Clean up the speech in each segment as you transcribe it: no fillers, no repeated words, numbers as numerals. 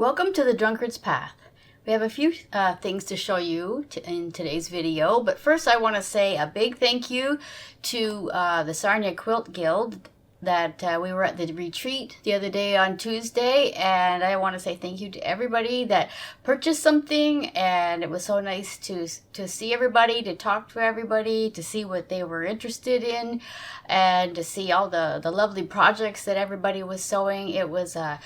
Welcome to the Drunkard's Path. We have a few things to show you in today's video, but first I want to say a big thank you to the Sarnia Quilt Guild that we were at the retreat the other day on Tuesday, and I want to say thank you to everybody that purchased something, and it was so nice to see everybody, to talk to everybody, to see what they were interested in, and to see all the lovely projects that everybody was sewing. It was a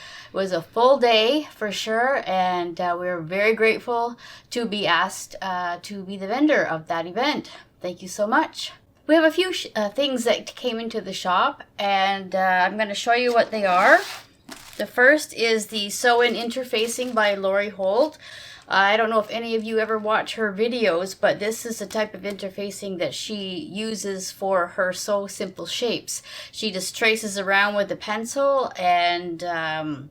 full day for sure, and we were very grateful to be asked to be the vendor of that event. Thank you so much. We have a few things that came into the shop, and I'm going to show you what they are. The first is the Sew-In Interfacing by Lori Holt. I don't know if any of you ever watch her videos, but this is the type of interfacing that she uses for her Sew Simple shapes. She just traces around with a pencil and of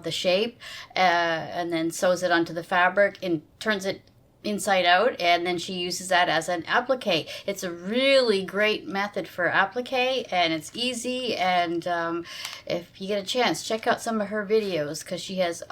the shape, and then sews it onto the fabric and turns it inside out, and then she uses that as an applique. It's a really great method for applique, and it's easy, and if you get a chance, check out some of her videos, because she has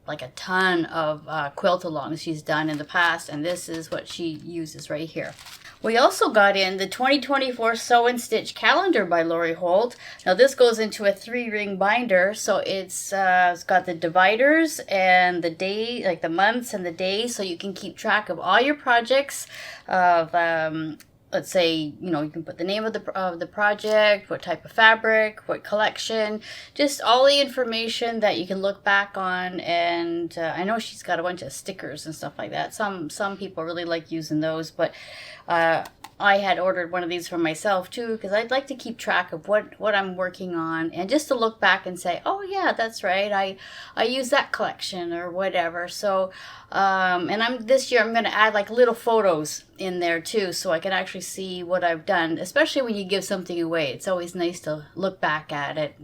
like a ton of quilt alongs she's done in the past, and this is what she uses right here. We also got in the 2024 Sew and Stitch Calendar by Lori Holt. Now this goes into a 3-ring binder, so it's got the dividers and the day, like the months and the days, so you can keep track of all your projects. Let's say, you can put the name of the project, what type of fabric, what collection, just all the information that you can look back on. And I know she's got a bunch of stickers and stuff like that. Some people really like using those, but I had ordered one of these for myself too, because I'd like to keep track of what I'm working on, and just to look back and say, oh yeah, that's right, I use that collection or whatever. So and this year I'm going to add like little photos in there too, so I can actually see what I've done, especially when you give something away. It's always nice to look back at it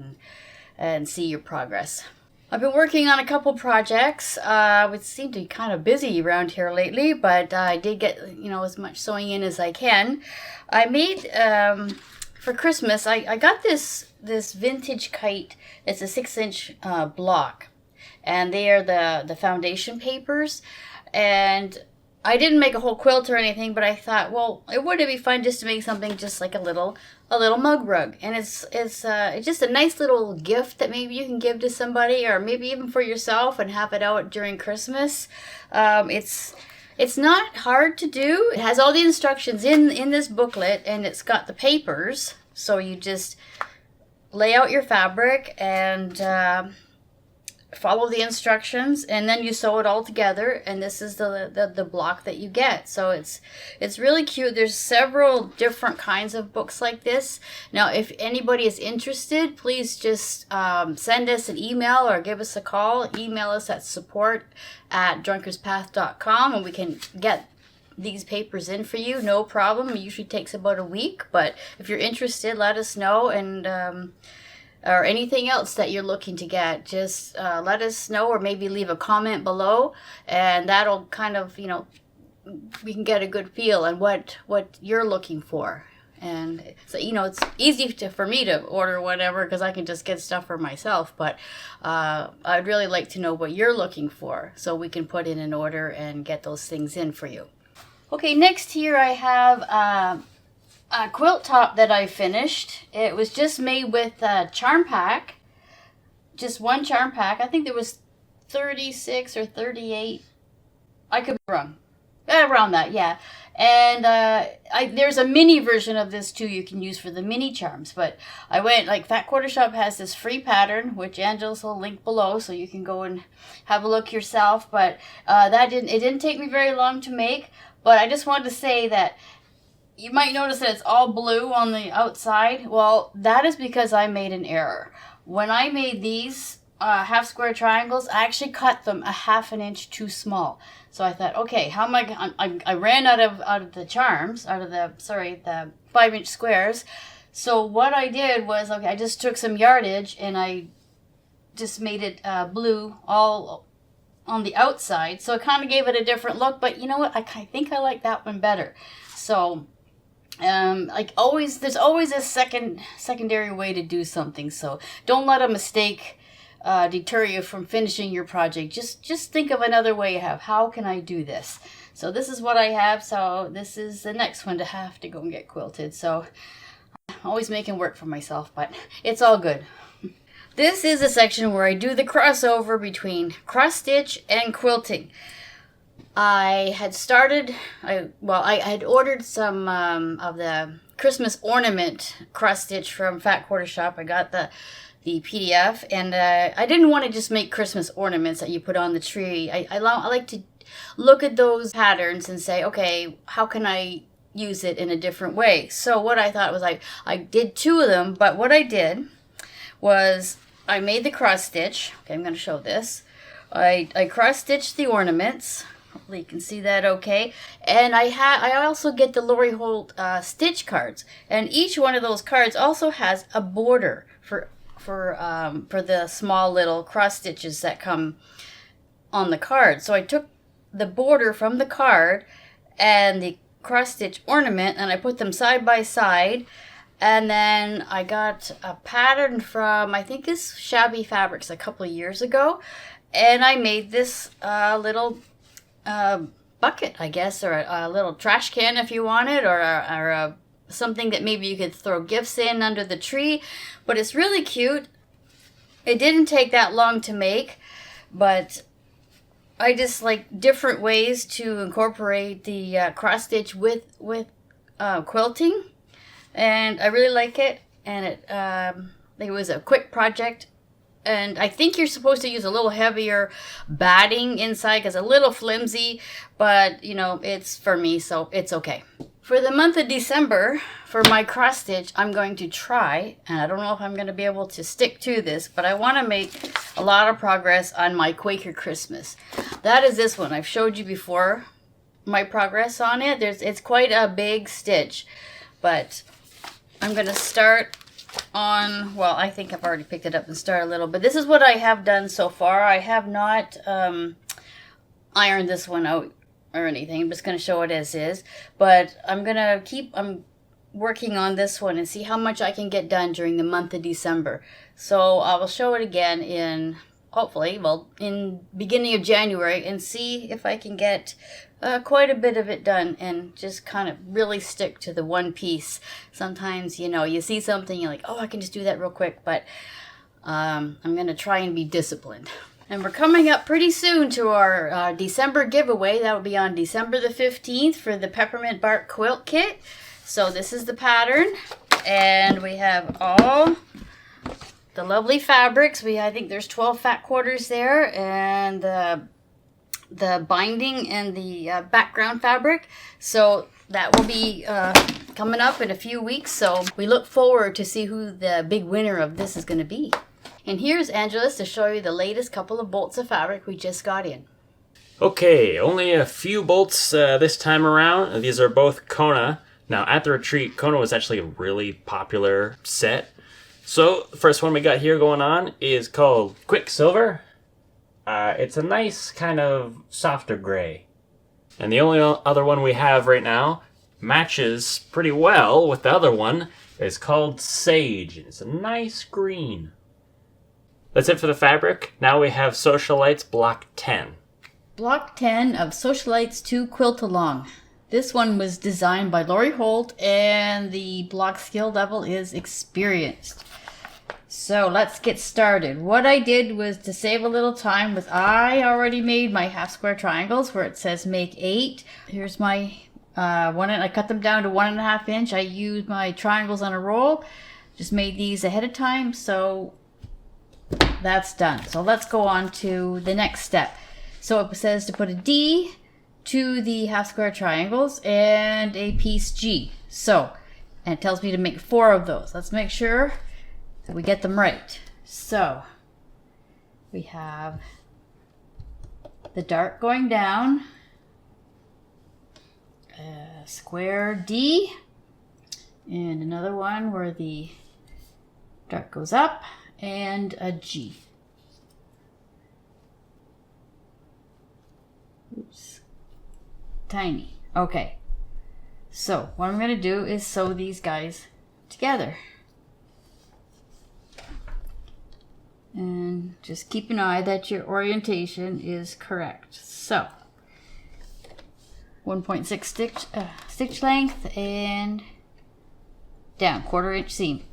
and see your progress. I've been working on a couple projects. It seemed to be kind of busy around here lately, but I did get as much sewing in as I can. I made for Christmas. I got this vintage kite. It's a 6-inch block, and they are the foundation papers. And I didn't make a whole quilt or anything, but I thought, well, it would be fun just to make something just like a little mug rug, and it's just a nice little gift that maybe you can give to somebody, or maybe even for yourself, and have it out during Christmas. It's not hard to do. It has all the instructions in this booklet, and it's got the papers, so you just lay out your fabric and follow the instructions, and then you sew it all together, and this is the block that you get. So it's really cute. There's several different kinds of books like this. Now if anybody is interested, please just send us an email or give us a call. Email us at support@drunkardspath.com, and we can get these papers in for you, no problem. It usually takes about a week, but if you're interested, let us know, and or anything else that you're looking to get, just let us know, or maybe leave a comment below, and that'll kind of, we can get a good feel on what you're looking for. And so, it's easy for me to order whatever, because I can just get stuff for myself, but I'd really like to know what you're looking for, so we can put in an order and get those things in for you. Okay, next here I have a quilt top that I finished. It was just made with a charm pack, just one charm pack. I think there was 36 or 38. I could be wrong. Around that, yeah. And there's a mini version of this too you can use for the mini charms, but I went, like, Fat Quarter Shop has this free pattern, which Angela's will link below, so you can go and have a look yourself. But it didn't take me very long to make, but I just wanted to say that you might notice that it's all blue on the outside. Well, that is because I made an error. When I made these half square triangles, I actually cut them a ½ inch too small. So I thought, okay, how am I ran out of the charms, the 5-inch squares. So what I did was, okay, I just took some yardage and I just made it blue all on the outside. So it kind of gave it a different look, but you know what? I think I like that one better. So like always, there's always a secondary way to do something. So don't let a mistake deter you from finishing your project. Just think of another way you have. How can I do this? So this is what I have. So this is the next one to have to go and get quilted. So I'm always making work for myself, but it's all good. This is a section where I do the crossover between cross stitch and quilting. I had started, I had ordered some of the Christmas ornament cross stitch from Fat Quarter Shop. I got the PDF, and I didn't want to just make Christmas ornaments that you put on the tree. I like to look at those patterns and say, okay, how can I use it in a different way? So what I thought was I did 2 of them, but what I did was I made the cross stitch. Okay, I'm going to show this. I cross stitched the ornaments. Hopefully you can see that okay. And I also get the Lori Holt stitch cards, and each one of those cards also has a border for the small little cross stitches that come on the card. So I took the border from the card and the cross stitch ornament, and I put them side by side. And then I got a pattern from, I think it's Shabby Fabrics a couple of years ago, and I made this little bucket, I guess, or a little trash can if you want it, or something that maybe you could throw gifts in under the tree. But it's really cute. It didn't take that long to make, but I just like different ways to incorporate the cross stitch with quilting, and I really like it. And it was a quick project. And I think you're supposed to use a little heavier batting inside because it's a little flimsy, but you know, it's for me, so it's okay. For the month of December, for my cross stitch, I'm going to try, and I don't know if I'm going to be able to stick to this, but I want to make a lot of progress on my Quaker Christmas. That is this one. I've showed you before my progress on it. It's quite a big stitch, but I'm going to start on, well, I think I've already picked it up and started a little, but this is what I have done so far. I have not ironed this one out or anything. I'm just going to show it as is, but I'm working on this one and see how much I can get done during the month of December. So I will show it again in, hopefully, well, in beginning of January, and see if I can get quite a bit of it done and just kind of really stick to the one piece. Sometimes, you know, you see something, you're like, oh, I can just do that real quick, but I'm going to try and be disciplined. And we're coming up pretty soon to our December giveaway. That will be on December the 15th for the Peppermint Bark Quilt Kit. So this is the pattern, and we have all the lovely fabrics. I think there's 12 fat quarters there, and the binding and the background fabric. So that will be coming up in a few weeks. So we look forward to see who the big winner of this is going to be. And here's Angelus to show you the latest couple of bolts of fabric we just got in. Okay, only a few bolts this time around. These are both Kona. Now, at the retreat, Kona was actually a really popular set. So, the first one we got here going on is called Quicksilver. It's a nice kind of softer gray. And the only other one we have right now matches pretty well with the other one. It's called Sage. It's a nice green. That's it for the fabric. Now we have Sewcialites Block 10. Block 10 of Sewcialites 2 Quilt Along. This one was designed by Lori Holt, and the block skill level is experienced. So let's get started. What I did was, to save a little time, was I already made my half square triangles where it says make 8. Here's my one, and I cut them down to 1.5 inch. I used my triangles on a roll. Just made these ahead of time, so that's done. So let's go on to the next step. So it says to put a D to the half square triangles and a piece G. So, and it tells me to make 4 of those. Let's make sure that we get them right. So we have the dart going down, a square D, and another one where the dart goes up, and a G. Oops. Tiny. Okay. So what I'm going to do is sew these guys together. And just keep an eye that your orientation is correct. So 1.6 stitch length and down 1/4 inch seam.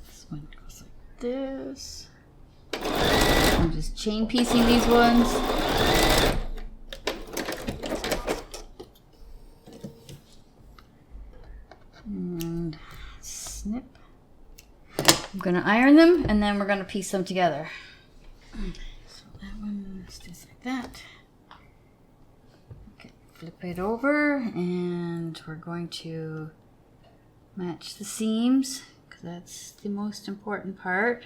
This one goes like this. I'm just chain piecing these ones. And snip. I'm gonna iron them and then we're gonna piece them together. So that one is just like that. Okay, flip it over and we're going to match the seams because that's the most important part.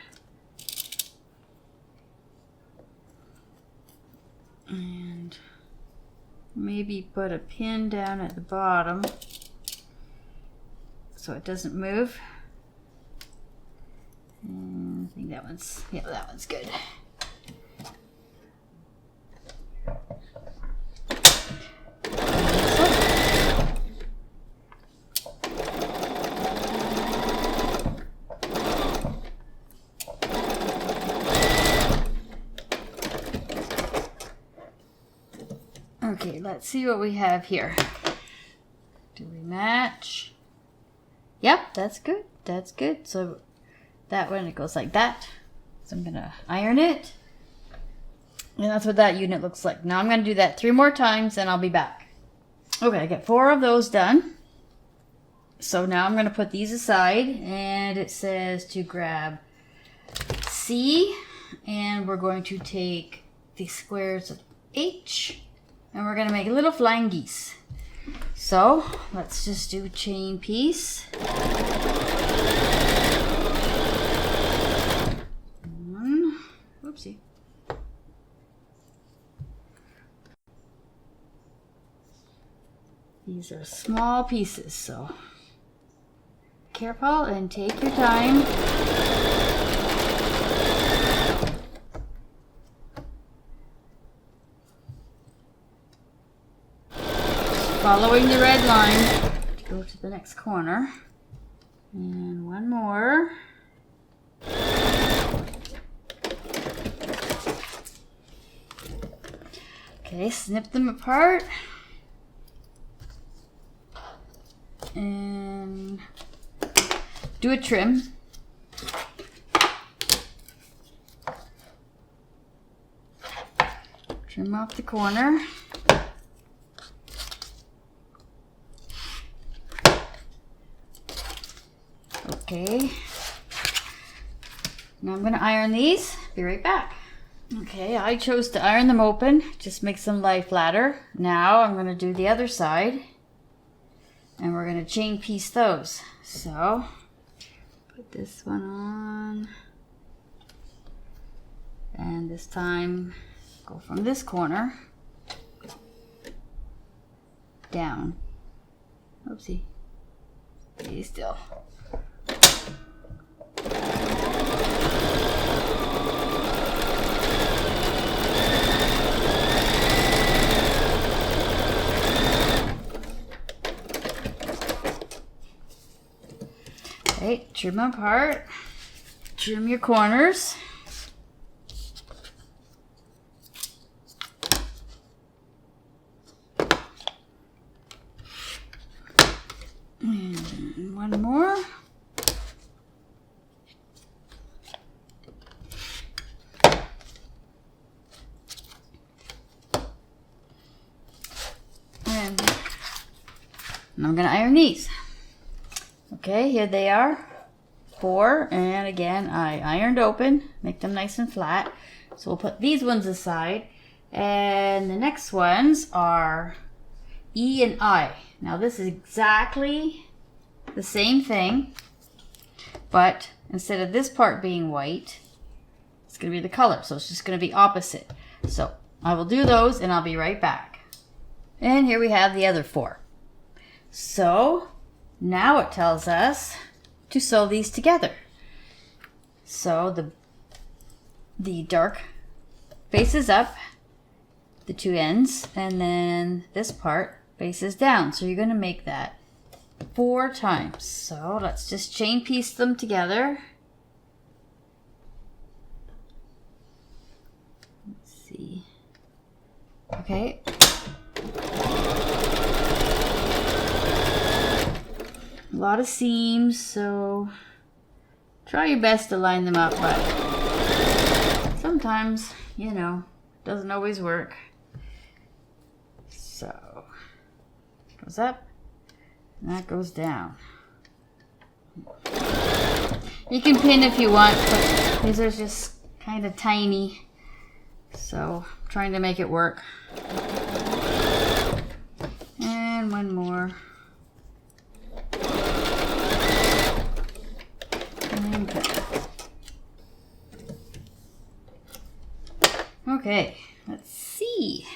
And maybe put a pin down at the bottom so it doesn't move. And I think that one's good. Okay, let's see what we have here. Do we match? Yep, that's good. That's good. So that one, it goes like that. So I'm gonna iron it. And that's what that unit looks like. Now I'm gonna do that 3 more times and I'll be back. Okay, I got 4 of those done. So now I'm gonna put these aside and it says to grab C and we're going to take the squares of H and we're gonna make little flying geese. So let's just do chain piece. One, whoopsie. These are small pieces, so careful and take your time. Following the red line to go to the next corner. And one more. Okay, snip them apart. And do a trim. Trim off the corner. Okay, now I'm going to iron these. Be right back. Okay, I chose to iron them open. Just makes them lie flatter. Now I'm going to do the other side. And we're going to chain piece those. So, put this one on. And this time, go from this corner down. Oopsie. Stay still. Okay, trim them apart. Trim your corners. And one more. And I'm going to iron these. Okay, here they are. 4, and again I ironed open, make them nice and flat. So we'll put these ones aside, and the next ones are E and I. Now this is exactly the same thing, but instead of this part being white, it's going to be the color, so it's just going to be opposite. So I will do those and I'll be right back. And here we have the other 4. So now it tells us to sew these together. So the dark faces up, the 2 ends, and then this part faces down. So you're going to make that 4 times. So let's just chain piece them together. Let's see. Okay. A lot of seams, so try your best to line them up, but sometimes, you know, it doesn't always work. So, goes up, and that goes down. You can pin if you want, but these are just kind of tiny, so I'm trying to make it work. And one more. Okay, let's see.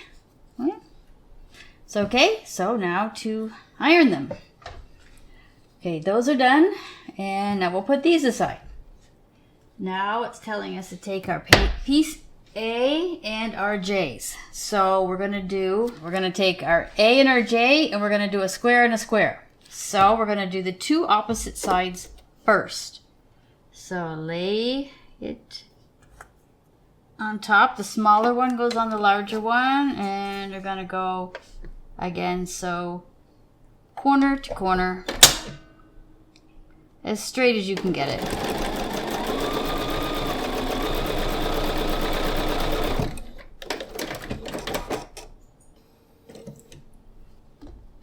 It's okay, so now to iron them. Okay, those are done, and now we'll put these aside. Now it's telling us to take our piece A and our J's. So we're gonna take our A and our J, and we're gonna do a square and a square. So we're gonna do the 2 opposite sides first. So lay it on top. The smaller one goes on the larger one, and they're gonna go again, so corner to corner, as straight as you can get it.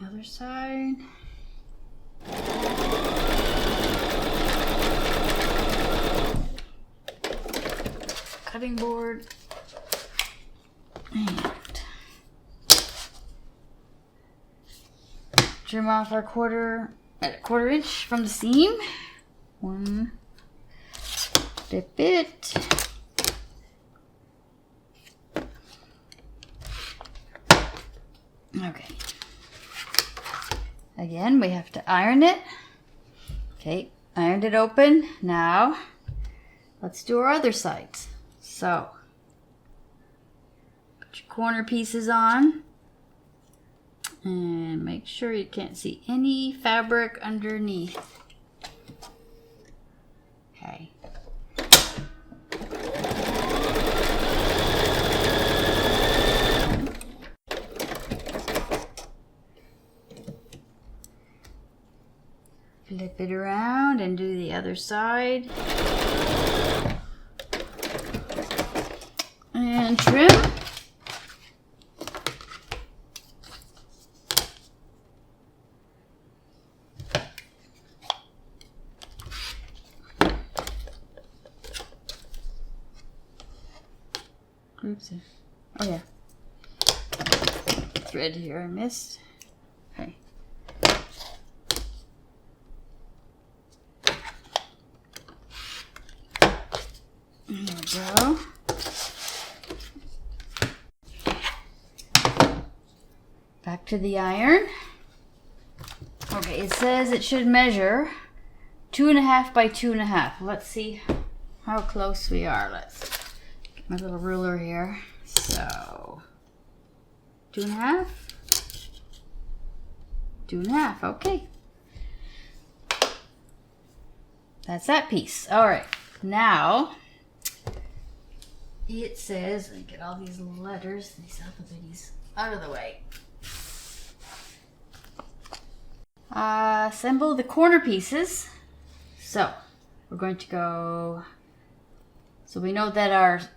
Other side. Cutting board, and trim off our quarter inch from the seam. One, dip it. Okay. Again, we have to iron it. Okay, ironed it open. Now, let's do our other sides. So, put your corner pieces on, and make sure you can't see any fabric underneath. Okay. Flip it around and do the other side. And trim. Oops. Oh yeah. Thread here I missed. Okay. There we go. Back to the iron. Okay, it says it should measure 2.5 by 2.5. Let's see how close we are. Let's get my little ruler here. So 2.5. 2.5. Okay. That's that piece. All right. Now it says, let me get all these letters, these alphabets out of the way. Assemble the corner pieces. So we're going to go, so we know that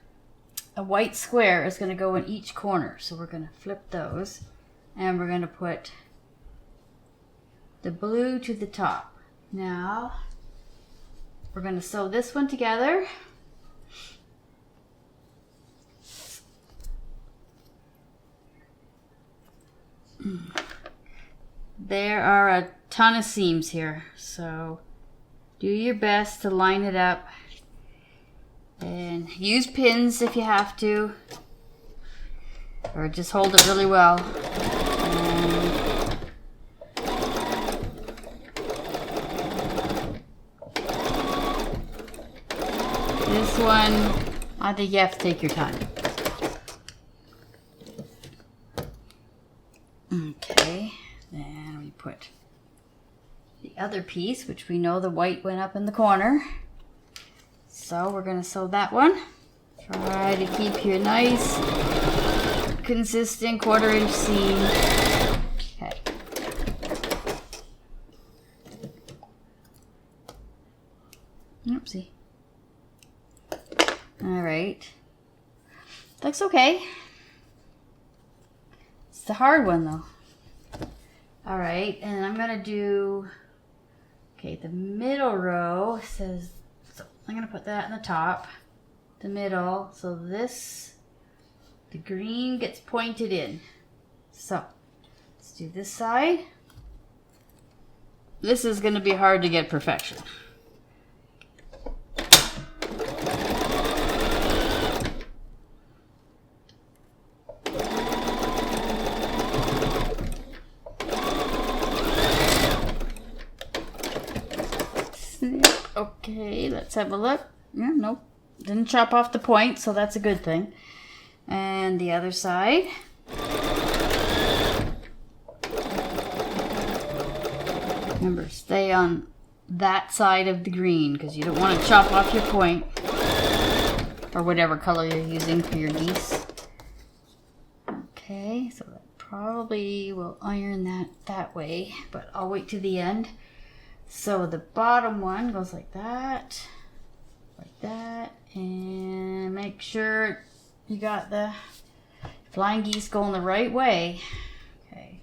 a white square is going to go in each corner. So we're going to flip those, and we're going to put the blue to the top. Now we're going to sew this one together. There are a ton of seams here, so do your best to line it up, and use pins if you have to, or just hold it really well. And this one, I think you have to take your time. Okay. put the other piece, which we know the white went up in the corner. So we're going to sew that one. Try to keep your nice, consistent 1/4 inch seam. Okay. Oopsie. All right. Looks okay. It's the hard one though. All right, and I'm gonna do, okay, the middle row says, so I'm gonna put that in the top, the middle, so this, the green gets pointed in. So let's do this side. This is gonna be hard to get perfection. Okay, let's have a look. Yeah, nope. Didn't chop off the point, so that's a good thing. And the other side. Remember, stay on that side of the green because you don't want to chop off your point. Or whatever color you're using for your geese. Okay, so that probably will iron that way, but I'll wait to the end. So the bottom one goes like that, and make sure you got the flying geese going the right way. Okay.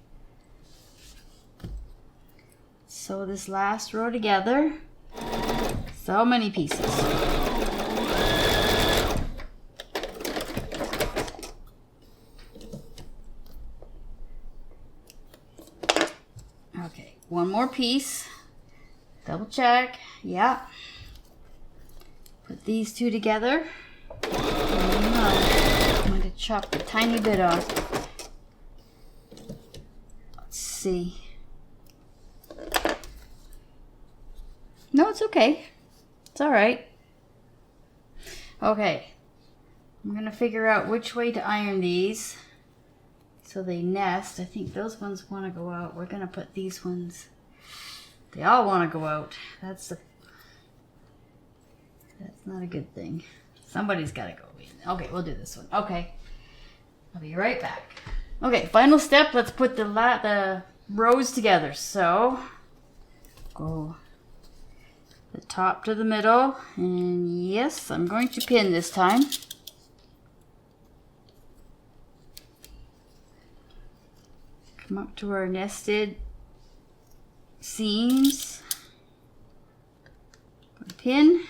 Sew this last row together. So many pieces. Okay, one more piece. Double check. Yeah. Put these two together. I'm going to chop a tiny bit off. Let's see. No, it's okay. It's all right. Okay. I'm going to figure out which way to iron these so they nest. I think those ones want to go out. We're going to put these ones. They all want to go out. That's not a good thing. Somebody's got to go in. Okay, we'll do this one. Okay. I'll be right back. Okay, final step. Let's put the rows together. So, go the top to the middle. And yes, I'm going to pin this time. Come up to our nested seams, put a pin,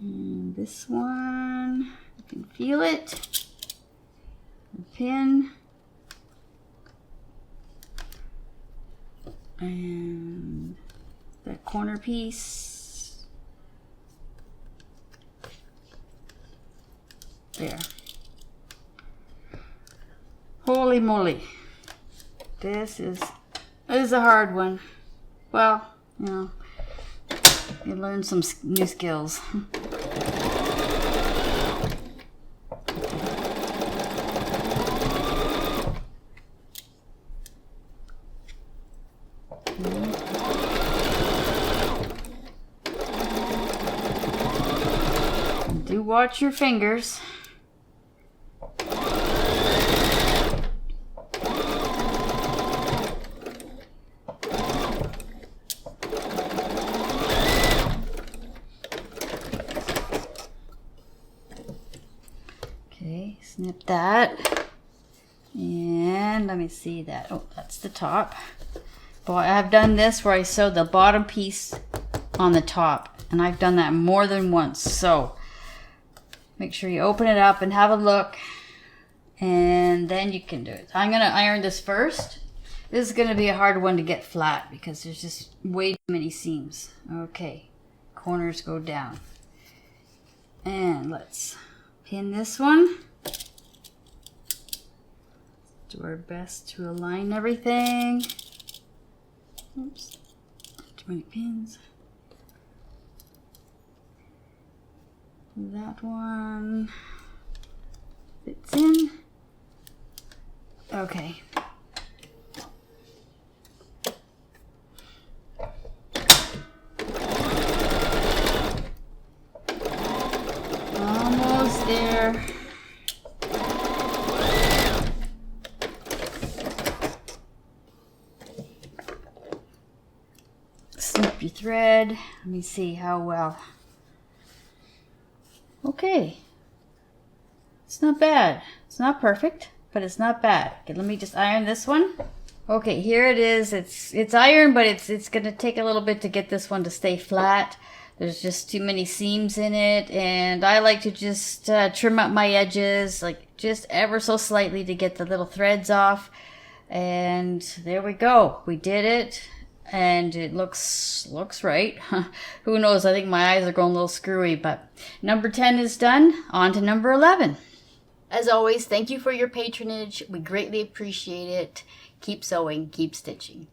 and this one, you can feel it, a pin, and that corner piece, there. Holy moly. This is a hard one. Well, you know, you learn some new skills. Do watch your fingers. Snip that, and let me see that. Oh, that's the top. But I've done this where I sewed the bottom piece on the top, and I've done that more than once. So make sure you open it up and have a look, and then you can do it. I'm gonna iron this first. This is gonna be a hard one to get flat because there's just way too many seams. Okay, corners go down, and let's pin this one. Do our best to align everything. Oops, too many pins. That one fits in. Okay. there. Snip your thread. Let me see how well. Okay. It's not bad. It's not perfect, but it's not bad. Okay, let me just iron this one. Okay, here it is. It's iron, but it's gonna take a little bit to get this one to stay flat. There's just too many seams in it, and I like to just trim up my edges, like just ever so slightly to get the little threads off. And there we go. We did it, and it looks right. Who knows? I think my eyes are going a little screwy, but number 10 is done. On to number 11. As always, thank you for your patronage. We greatly appreciate it. Keep sewing, keep stitching.